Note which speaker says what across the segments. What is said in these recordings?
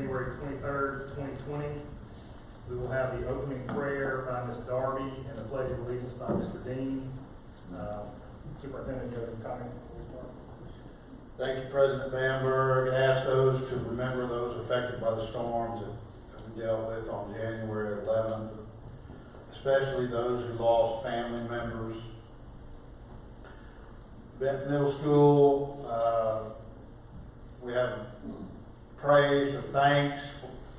Speaker 1: January 23rd, 2020. We will have the opening prayer by Ms. Darby and the Pledge of Allegiance by Mr. Dean. Superintendent, do you have any comment before we start?
Speaker 2: Thank you, President Bamberg. Ask those to remember those affected by the storms that we dealt with on January 11th, especially those who lost family members. Benton Middle School, we have praise or thanks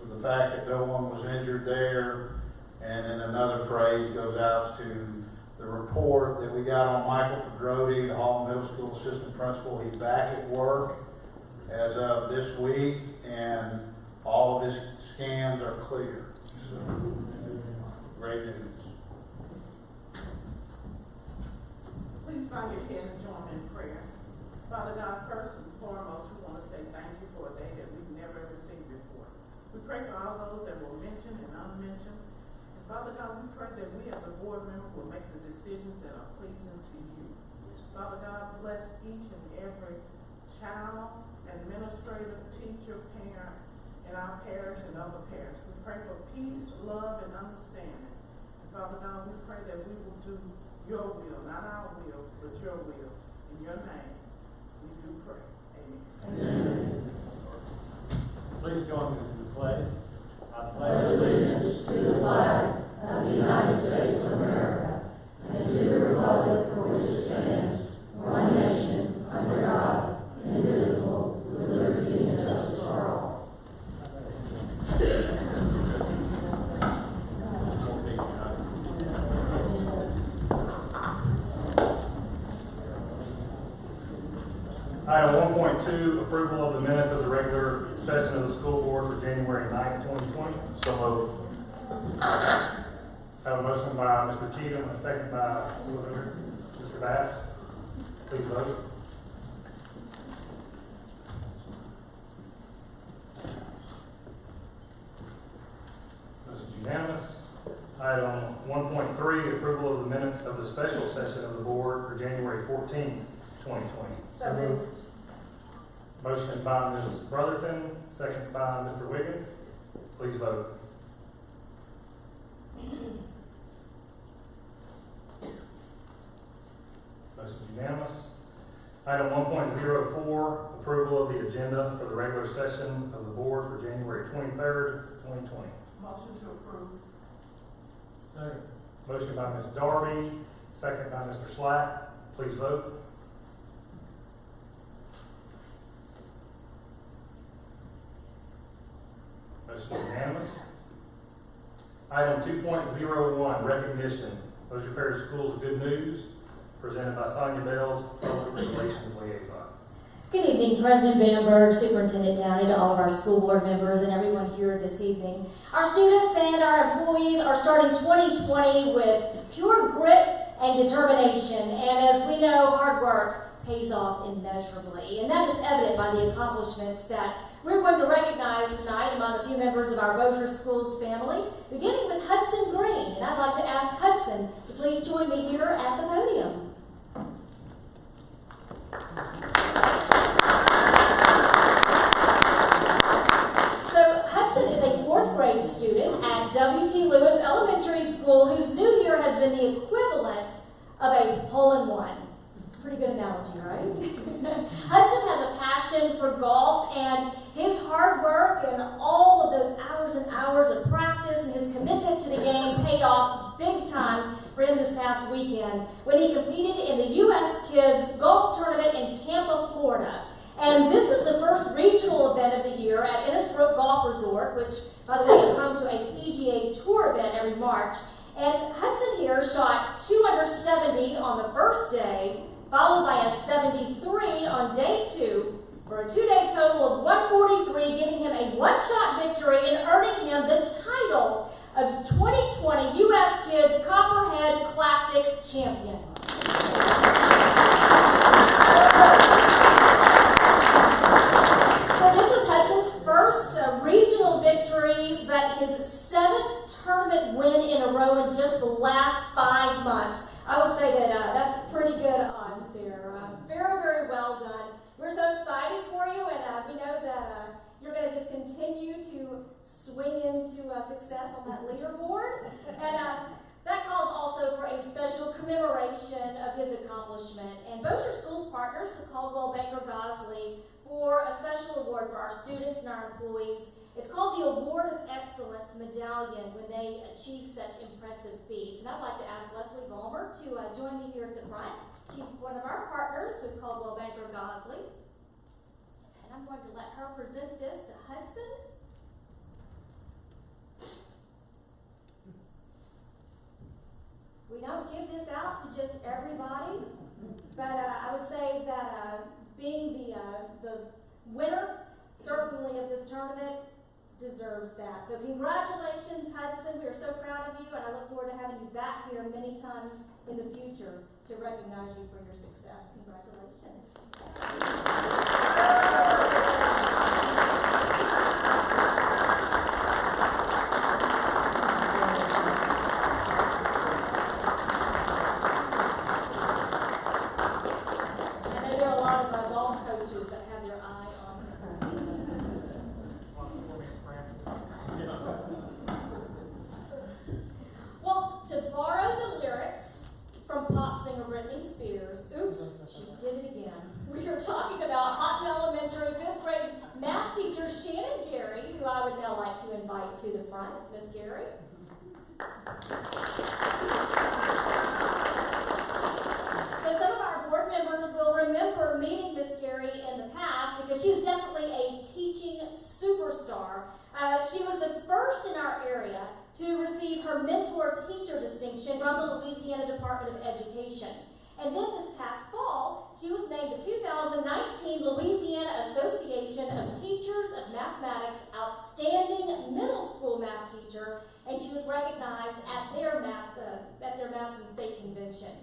Speaker 2: for the fact that no one was injured there, and then another praise goes out to the report that we got on Michael Pedrodi, the Hall Middle School assistant principal. He's back at work as of this week, and all of his scans are clear. So, great news.
Speaker 3: Please bow your head and join me in prayer. Father God, first and foremost, we want to say thank you for a day that we've never ever seen before. We pray for all those that were mentioned and unmentioned. And Father God, we pray that we as a board member will make the decisions that are pleasing to you. Father God, bless each and every child, administrator, teacher, parent, in our parish and other parishes. We pray for peace, love, and understanding. And Father God, we pray that we will do your will, not our will, but your will. In your name, we do pray. Amen.
Speaker 1: Please join me in the pledge. I
Speaker 4: Pledge allegiance to the flag of the United States of America and to the republic for which it stands, one nation, under God, indivisible, with liberty and justice for all.
Speaker 1: Item 1.2, approval of the minutes of the regular session of the school board for January 9th, 2020. So moved. I have a motion by Mr. Cheatham, a second by Mr. Bass. Please vote. This is unanimous. Item 1.3, approval of the minutes of the special session of the board for January 14th, 2020.
Speaker 3: So moved.
Speaker 1: Motion by Ms. Brotherton, second by Mr. Wiggins. Please vote. Motion is unanimous. Item 1.04, approval of the agenda for the regular session of the board for January 23rd, 2020.
Speaker 3: Motion to approve.
Speaker 1: Second. Motion by Ms. Darby, second by Mr. Slack. Please vote. Motion is unanimous. Item 2.01, recognition. Bossier Parish Schools Good News, presented by Sonia Bells, Public Relations Liaison.
Speaker 5: Good evening, President Bamberg, Superintendent Downey, to all of our school board members and everyone here this evening. Our students and our employees are starting 2020 with pure grit and determination, and as we know, hard work pays off immeasurably, and that is evident by the accomplishments that we're going to recognize tonight among a few members of our Bossier Schools family, beginning with Hudson Green. And I'd like to ask Hudson to please join me here at the podium. So Hudson is a 4th grade student at W.T. Lewis Elementary School whose new year has been the equivalent of a hole-in-one. Pretty good analogy, right? Hudson has a passion for golf, and his hard work and all of those hours and hours of practice and his commitment to the game paid off big time for him this past weekend when he competed in the U.S. Kids Golf Tournament in Tampa, Florida. And this was the first regional event of the year at Innisbrook Golf Resort, which, by the way, is home to a PGA Tour event every March. And Hudson here shot 270 on the first day, followed by a 73 on day 2, for a 2-day total of 143, giving him a one-shot victory and earning him the title of 2020 U.S. Kids Copperhead Classic Champion. So this was Hudson's first regional victory, but his 7th tournament win in a row in just the last 5 months. I would say that that's pretty good odds there. Very, very well done. We're so excited for you, and we know that you're going to just continue to to swing into success on that leaderboard. And that calls also for a special commemoration of his accomplishment. And Bossier Schools partners with Caldwell Banker Gosley for a special award for our students and our employees. It's called the Award of Excellence Medallion when they achieve such impressive feats. And I'd like to ask Leslie Balmer to join me here at the front. She's one of our partners with Caldwell Banker Gosley. And I'm going to let her present this to Hudson. We don't give this out to just everybody, but I would say that being the winner, certainly of this tournament, deserves that. So congratulations, Hudson. We are so proud of you, and I look forward to having you back here many times in the future to recognize you for your success. Congratulations. To the front, Miss Gary. So some of our board members will remember meeting Miss Gary in the past because she's definitely a teaching superstar. She was the first in our area to receive her mentor teacher distinction from the Louisiana Department of Education. And then this past fall, she was named the 2019 Louisiana Association of Teachers of Mathematics Outstanding Middle School Math Teacher, and she was recognized at their math and state convention.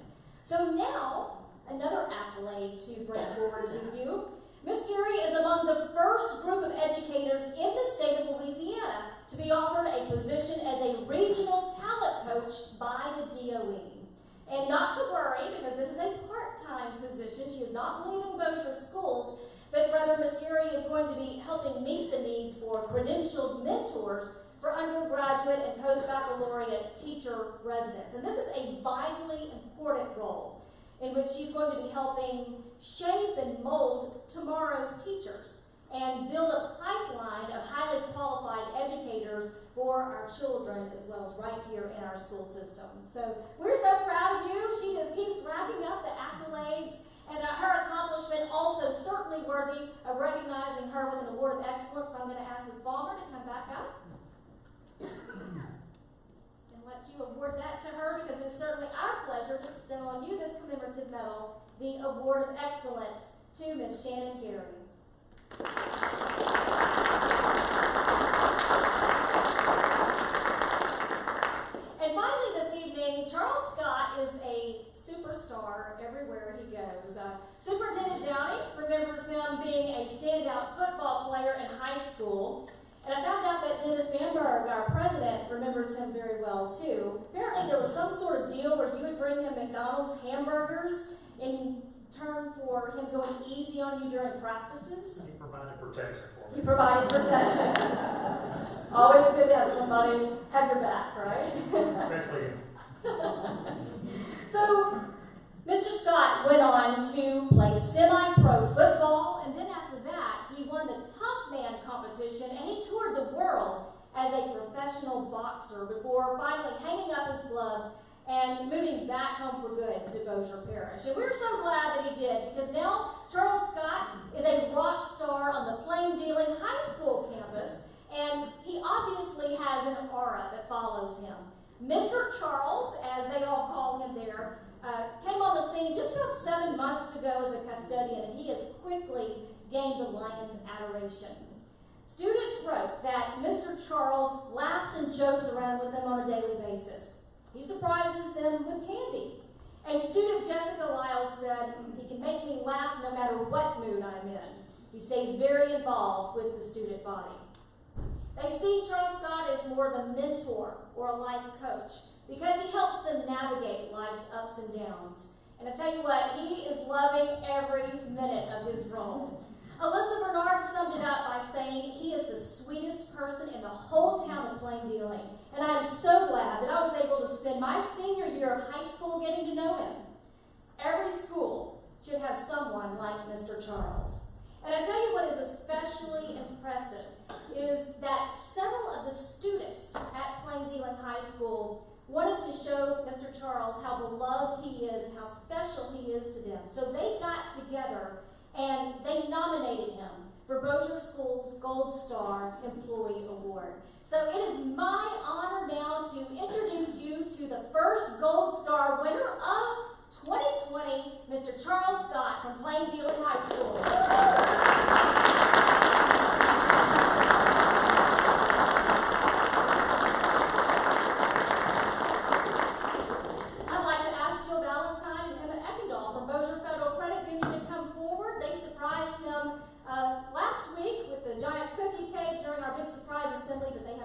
Speaker 5: So now, another accolade to bring forward to you. Miss Gary is among the first group of educators in the state of Louisiana to be offered a position as a regional talent coach by the DOE. And not to worry, because this is a part-time position. She is not leaving Bossier Schools, but rather Miss Gary is going to be helping meet the needs for credentialed mentors for undergraduate and post-baccalaureate teacher residents. And this is a vitally important role in which she's going to be helping shape and mold tomorrow's teachers and build a pipeline of highly qualified educators for our children as well as right here in our school system. So we're so proud of you. She just keeps racking up the accolades, and her accomplishment also certainly worthy of recognizing her with an award of excellence. I'm going to ask Ms. Balmer to come back up and let you award that to her, because it is certainly our pleasure to bestow on you this commemorative medal, the Award of Excellence, to Ms. Shannon Gary. And finally this evening, Charles Scott is a superstar everywhere he goes. Superintendent Downey remembers him being a standout football player in high school. And I found out that Dennis Bamberg, our president, remembers him very well too. Apparently there was some sort of deal where you would bring him McDonald's hamburgers in turn for him going easy on you during practices.
Speaker 1: He provided protection for me.
Speaker 5: He provided protection. Always good to have somebody have your back, right?
Speaker 1: Especially him.
Speaker 5: So, Mr. Scott went on to play semi-pro football, and then after that, he won the Tough Man competition, and he toured the world as a professional boxer before finally hanging up his gloves and moving back home for good to Bossier Parish. And we're so glad that he did, because now Charles Scott is a rock star on the Plain Dealing High School campus, and he obviously has an aura that follows him. Mr. Charles, as they all call him there, came on the scene just about 7 months ago as a custodian, and he has quickly gained the Lions' adoration. Students wrote that Mr. Charles laughs and jokes around with them on a daily basis. He surprises them with candy. And student Jessica Lyles said, he can make me laugh no matter what mood I'm in. He stays very involved with the student body. They see Charles Scott as more of a mentor or a life coach because he helps them navigate life's ups and downs. And I tell you what, he is loving every minute of his role. Alyssa Bernard summed it up by saying he is the sweetest person in whole town of Plain Dealing. And I am so glad that I was able to spend my senior year of high school getting to know him. Every school should have someone like Mr. Charles. And I tell you what is especially impressive is that several of the students at Plain Dealing High School wanted to show Mr. Charles how beloved he is and how special he is to them. So they got together and they nominated him for Bossier School's Gold Star Employee Award. So it is my honor now to introduce you to the first Gold Star winner of 2020, Mr. Charles Scott from Plain Dealing High School.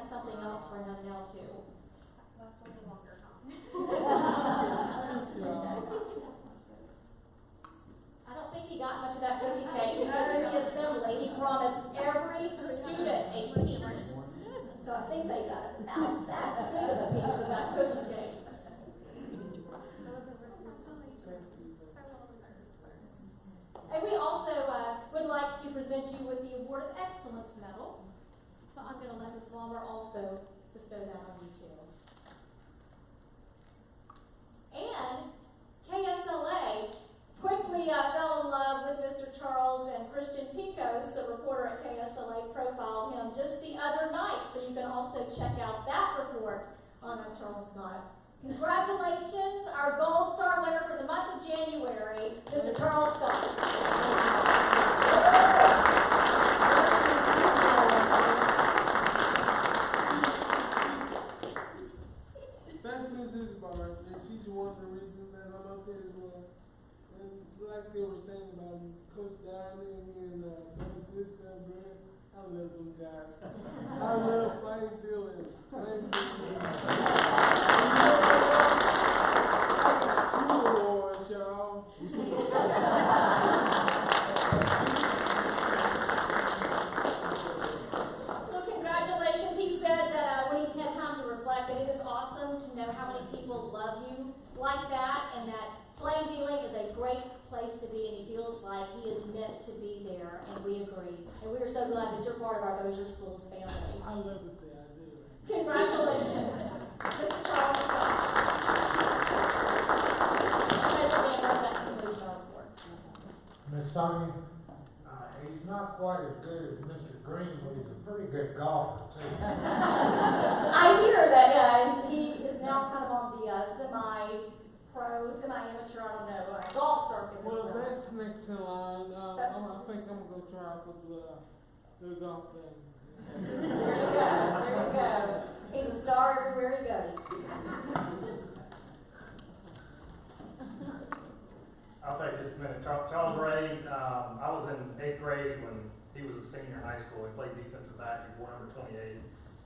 Speaker 5: Something else for him now too.
Speaker 3: That's a little longer, huh?
Speaker 5: I don't think he got much of that cookie cake because in the assembly he promised every student a piece. So I think they got about that big of a piece of that cookie cake. And we also would like to present you with the Award of Excellence Medal. So I'm going to let Ms. Palmer also bestow that on you too. And KSLA quickly fell in love with Mr. Charles, and Christian Picos, a reporter at KSLA, profiled him just the other night. So you can also check out that report on Charles Scott. Congratulations, our Gold Star winner for the month of January, Mr. Charles Scott.
Speaker 6: She's one of the reasons that I'm up there as well. And like they were saying about Coach Diamond and Coach Glister and Brad, I love them guys. I love Plain Dealing. Plain Dealing. I got 2 awards, y'all.
Speaker 5: Well, congratulations. He said that when he had time to reflect, that it is awesome to know how many people love you like that, and that Plain Dealing is a great place to be, and he feels like he is meant to be there, and we agree. And we are so glad that you're part of our Bossier Schools family.
Speaker 6: I love it there, I do.
Speaker 5: Congratulations, Mr. Charles Scott. That concludes our report.
Speaker 7: Miss Sonia, he's not quite as good as Mr. Green, but he's a pretty good golfer, too.
Speaker 5: I hear that he is now kind of on the semi-pro, semi-amateur, I don't know, golf circuit.
Speaker 6: Well, that's next in line. I think I'm going to go try for the golf thing.
Speaker 5: There you go. He's a star everywhere he goes.
Speaker 1: I'll take just a minute. Charles Ray, I was in 8th grade when he was a senior in high school. He played defensive back. He wore number 28.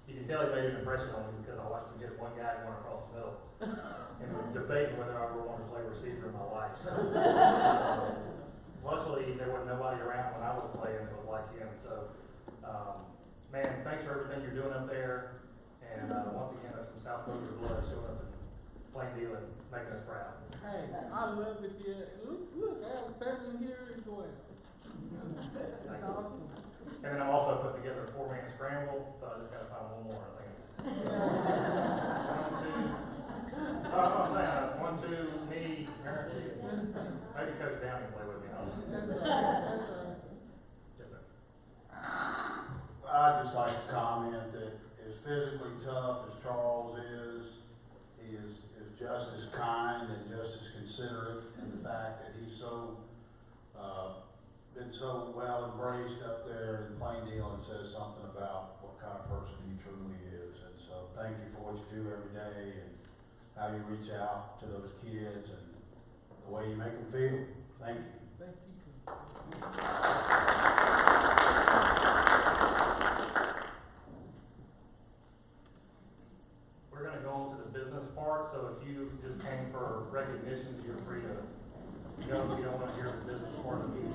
Speaker 1: You can tell he made an impression on me because I watched him hit one guy and one across the middle. And we were debating whether I ever wanted to play receiver in my life. So, luckily, there wasn't nobody around when I was playing that was like him. So, man, thanks for everything you're doing up there. And once again, that's some South Bossier blood showing up in Plain Dealing, making us proud.
Speaker 6: Hey, I love it here. Look, I have a family here as well. That's awesome.
Speaker 1: And then I'm also putting together a 4-man scramble, so I just got to find one more, I think. 1, 2. Oh, that's what I'm saying. 1, 2, me, Eric. Maybe Coach Downey will play with me.
Speaker 6: That's right.
Speaker 1: Yes, sir.
Speaker 2: I'd just like to comment that as physically tough as Charles is, he is just as kind and just as considerate in the fact that he's been so well embraced up there in Plain Dealing says something about what kind of person he truly is. And so thank you for what you do every day and how you reach out to those kids and the way you make them feel. Thank you.
Speaker 6: Thank you.
Speaker 1: We're going to go on to the business part, so if you just came for recognition, you're free to go if you don't want to hear the business part of the meeting.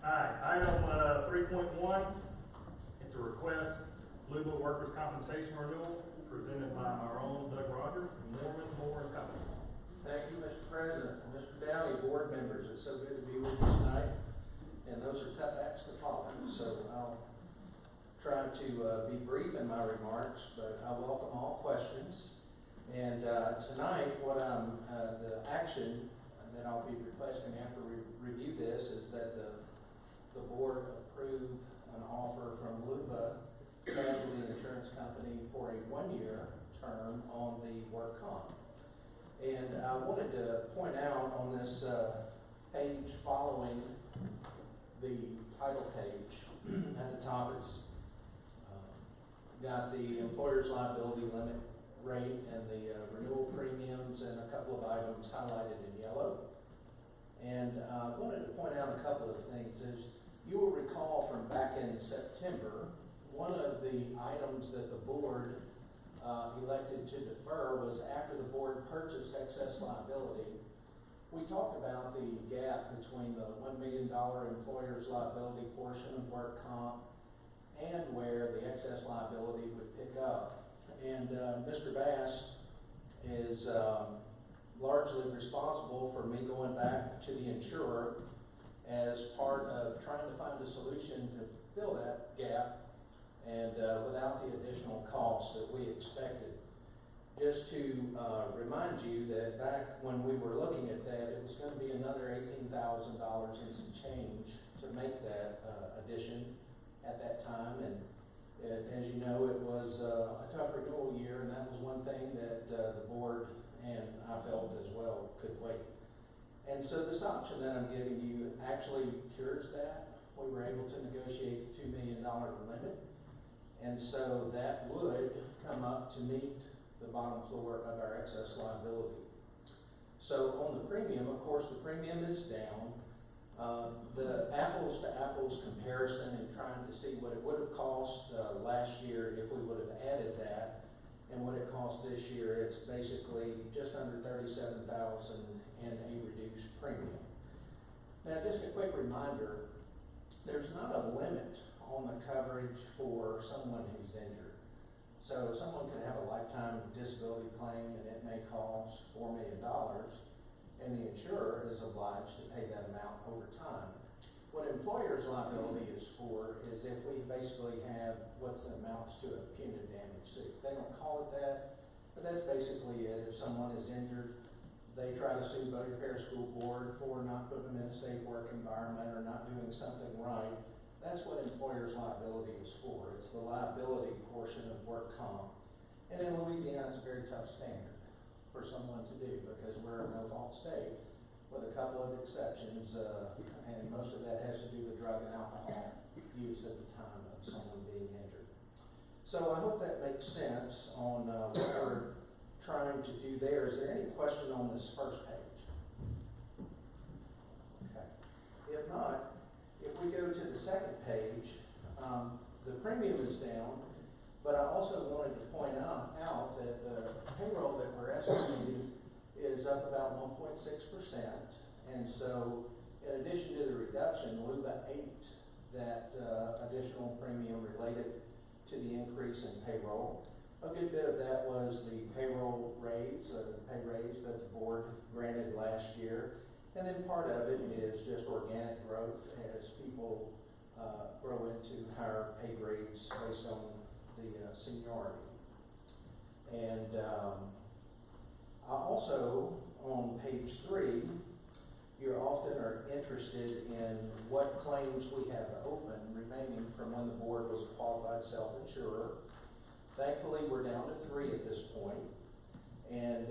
Speaker 1: Alright, item, 3.1, it's a request, Louisville Workers' Compensation Renewal, presented by our own Doug Rogers from Norman Moore and Company.
Speaker 8: Thank you, Mr. President, and Mr. Downey, board members. It's so good to be with you tonight. And those are tough acts to follow, so I'll try to be brief in my remarks, but I welcome all questions. And tonight, the action that I'll be requesting after we review this is that the board approve an offer from LUBA Casualty Insurance Company for a 1-year term on the work comp. And I wanted to point out on this page following the title page, at the top it's got the employer's liability limit rate and the renewal premiums and a couple of items highlighted in yellow. And I wanted to point out a couple of things. As you will recall from back in September, one of the items that the board elected to defer was after the board purchased excess liability. We talked about the gap between the $1 million employer's liability portion of work comp and where the excess liability would pick up. And Mr. Bass is largely responsible for me going back to the insurer as part of trying to find a solution to fill that gap and without the additional costs that we expected. Just to remind you that back when we were looking at that, it was going to be another $18,000 and some change to make that addition at that time. And as you know, it was a tough renewal year, and that was one thing that the board and I felt as well could wait. And so this option that I'm giving you actually cures that. We were able to negotiate the $2 million limit. And so that would come up to meet the bottom floor of our excess liability. So on the premium, of course, the premium is down. The apples to apples comparison and trying to see what it would have cost last year if we would have added that and what it costs this year, it's basically just under $37,000 in a reduced premium. Now, just a quick reminder, there's not a limit on the coverage for someone who's injured. So someone could have a lifetime disability claim and it may cost $4 million, and the insurer is obliged to pay that amount over time. What employer's liability is for is if we basically have what amounts to a punitive damage suit. They don't call it that, but that's basically it. If someone is injured, they try to sue Bow Repair School Board for not putting them in a safe work environment or not doing something right. That's what employer's liability is for. It's the liability portion of work comp. And in Louisiana, it's a very tough standard for someone to do because we're a no-fault state with a couple of exceptions, and most of that has to do with drug and alcohol use at the time of someone being injured. So I hope that makes sense on what we're trying to do there. Is there any question on this first page? Okay. If not, if we go to the second page, the premium is down, but I also wanted to point out that the payroll that we're estimating is up about 1.6%. And so in addition to the reduction, LUBA ate that additional premium related to the increase in payroll. A good bit of that was the payroll raise, the pay raise that the board granted last year. And then part of it is just organic growth as people grow into higher pay grades based on the seniority. And I also, on page 3, you often are interested in what claims we have open remaining from when the board was a qualified self-insurer. Thankfully, we're down to 3 at this point. And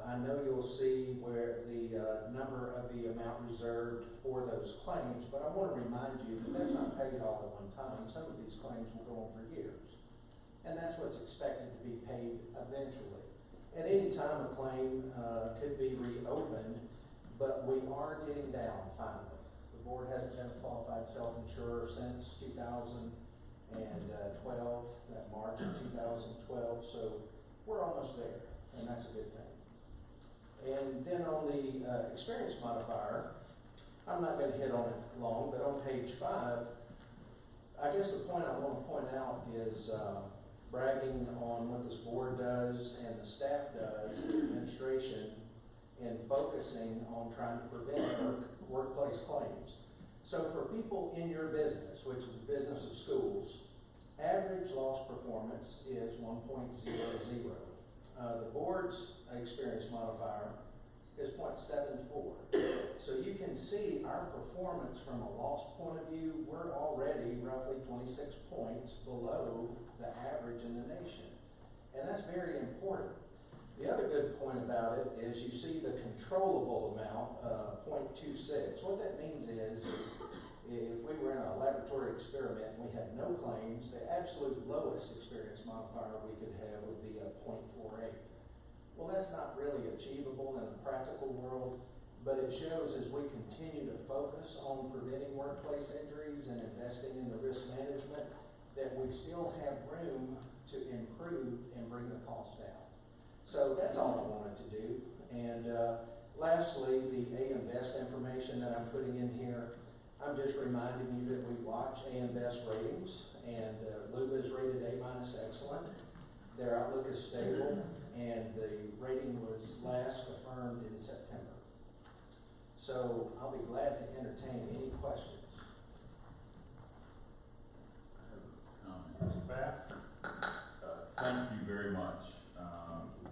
Speaker 8: I know you'll see where the number of the amount reserved for those claims, but I want to remind you that that's not paid all at one time. Some of these claims will go on for years. And that's what's expected to be paid eventually. At any time, a claim could be reopened, but we are getting down finally. The board hasn't been a qualified self-insurer since 2012, that March of 2012, so we're almost there, and that's a good thing. And then on the experience modifier, I'm not gonna hit on it long, but on page 5, I guess the point I want to point out is bragging on what this board does and the staff does, the administration, in focusing on trying to prevent workplace claims. So for people in your business, which is the business of schools, average loss performance is 1.00. The board's experience modifier is 0.74. So you can see our performance from a loss point of view, we're already roughly 26 points below the average in the nation. And that's very important. The other good point about it is you see the controllable amount, 0.26. What that means is if we were in a laboratory experiment and we had no claims, the absolute lowest experience modifier we could have would be a 0.48. Well, that's not really achievable in the practical world, but it shows as we continue to focus on preventing workplace injuries and investing in the risk management that we still have room to improve and bring the cost down. So that's all I wanted to do. And lastly, the AM Best information that I'm putting in here, I'm just reminding you that we watch AM Best ratings, and LUBA is rated A- excellent. Their outlook is stable, and the rating was last affirmed in September. So I'll be glad to entertain any questions.
Speaker 1: Mr. Bass?
Speaker 9: Thank you very much.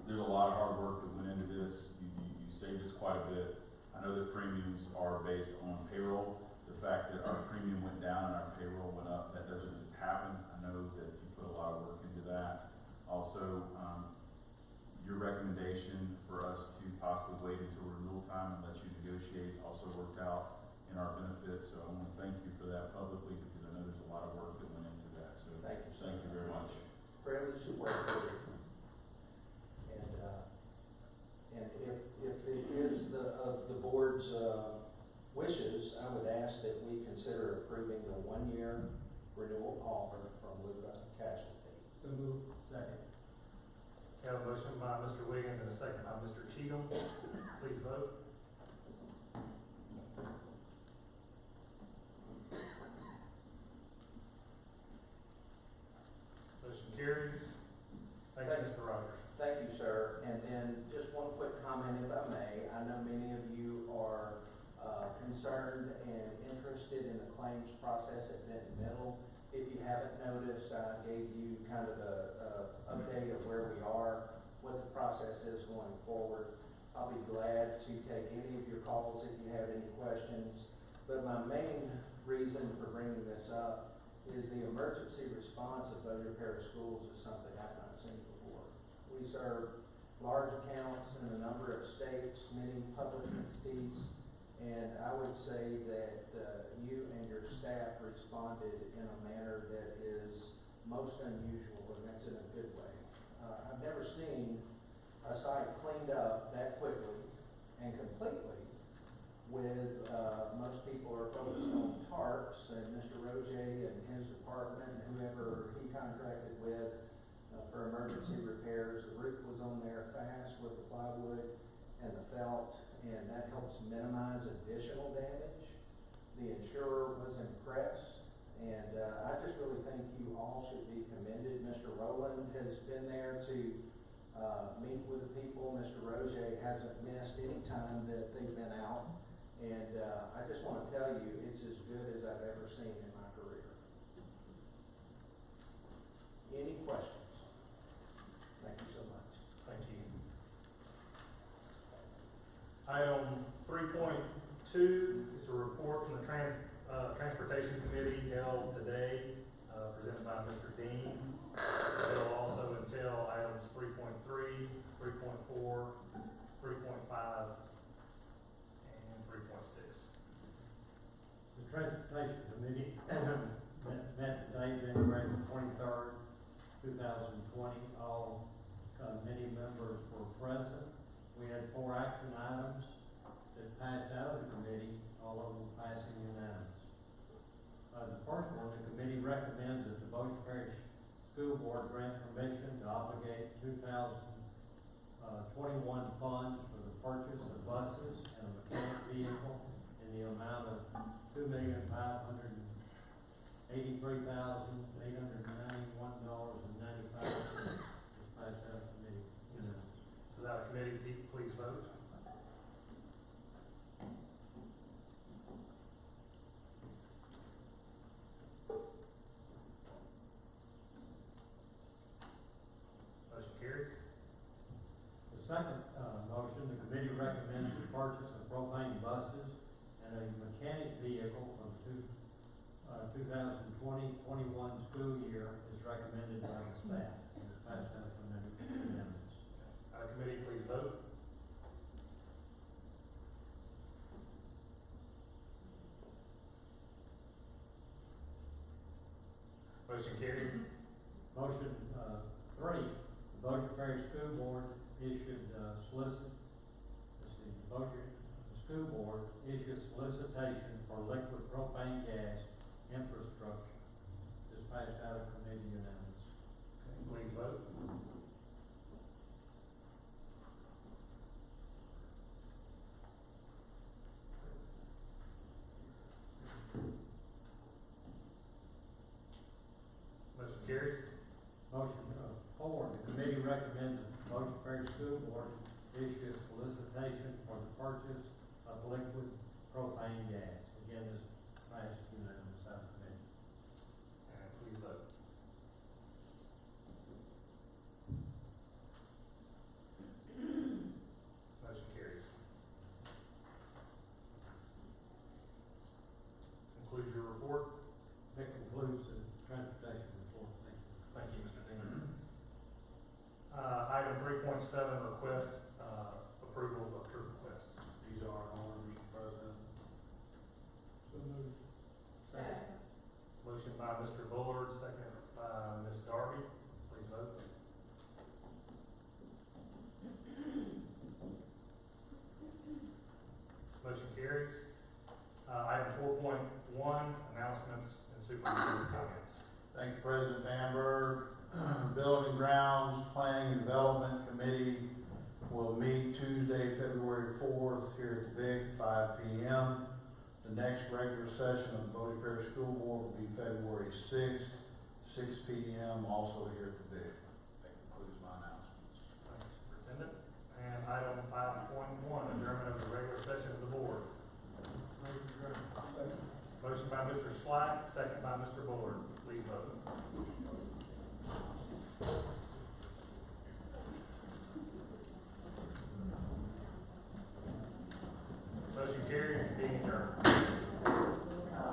Speaker 9: There's a lot of hard work that went into this. You saved us quite a bit. I know that premiums are based on payroll. The fact that our premium went down and our payroll went up, that doesn't just happen. I know that you put a lot of work into that. Also, your recommendation for us to possibly wait until renewal time and let you negotiate also worked out in our benefit. So I want to thank you for that publicly, because I know there's a lot of work that went into that. So
Speaker 8: Thank you.
Speaker 9: Thank you very much.
Speaker 8: Privilege to work with you. And if it is the board's wishes, I would ask that we consider approving the 1-year renewal offer from LUBA Casualty.
Speaker 7: So move. Second.
Speaker 1: We have a motion by Mr. Wiggins and a second by Mr. Cheatham. Please vote. Motion carries. Thank you, Mr. Rogers.
Speaker 8: Thank you, sir. And then just one quick comment, if I may. I know many of you are concerned and interested in the claims process at Benton Middle. If you haven't noticed, I gave you kind of a update of where we are, what the process is going forward. I'll be glad to take any of your calls if you have any questions. But my main reason for bringing this up is the emergency response of Bossier Parish Schools is something I've not seen before. We serve large accounts in a number of states, many public entities, and I would say that you and your staff responded in a manner that is most unusual, and that's in a good way. I've never seen a site cleaned up that quickly and completely with most people are focused on tarps, and Mr. Roger and his department and whoever he contracted with for emergency repairs. The roof was on there fast with the plywood and the felt, and that helps minimize additional damage. The insurer was impressed, and I just really think you all should be commended. Mr. Rowland has been there to meet with the people. Mr. Roger hasn't missed any time that they've been out, and I just want to tell you, it's as good as I've ever seen in my career. Any questions? Thank you so much.
Speaker 1: Thank you. Item 3.2 is a report from the Transportation Committee held today, presented by Mr. Dean. It will also entail items 3.3, 3.4, 3.5, and 3.6.
Speaker 7: The Transportation Committee met today, January 23rd, 2020. All committee members were present. We had 4 action items that passed out of the committee, all of them passing unanimous. The first one, the committee recommends that the Bossier Parish School Board grant permission to obligate 2021 funds for the purchase of buses and a mechanic vehicle in in the amount of $2,583,891.95. Just passed out of committee.
Speaker 1: This is out of committee. Please vote. Motion carries.
Speaker 7: The second, motion, the committee recommends the purchase of propane buses and a mechanic vehicle for the 2020-21 school year is recommended by the staff. It's passed out of committee unanimous.
Speaker 1: Out of committee, please vote. Motion carries.
Speaker 7: Motion, three, the Bossier Parish School Board issued, School Board issued solicitation for liquid propane gas infrastructure. This passed out of committee unanimous.
Speaker 1: Please vote. Motion carries.
Speaker 7: Motion, four, the committee recommends the Bossier Parish School Board issue a solicitation for the purchase of liquid propane gas. Again, this passed unanimous out of committee.
Speaker 1: And please vote. Motion carries. Concludes your report.
Speaker 7: That concludes the transportation report. Thank you.
Speaker 1: Thank you, Mr. Dean. Item 3.7, request, approval of trip requests.
Speaker 2: These are in order, Mr. President.
Speaker 6: So moved.
Speaker 3: Second.
Speaker 1: Motion by Mr. Bullard, second by Ms. Darby. Please vote. Motion carries. Item 4.1, announcements and superintendent comments.
Speaker 2: Thank you, President Bamberg. Building Grounds Planning and Development Committee will meet Tuesday, February 4th here at the Big, 5 p.m. The next regular session of the Bossier Parish School Board will be February 6th, 6 p.m., also here at the Big.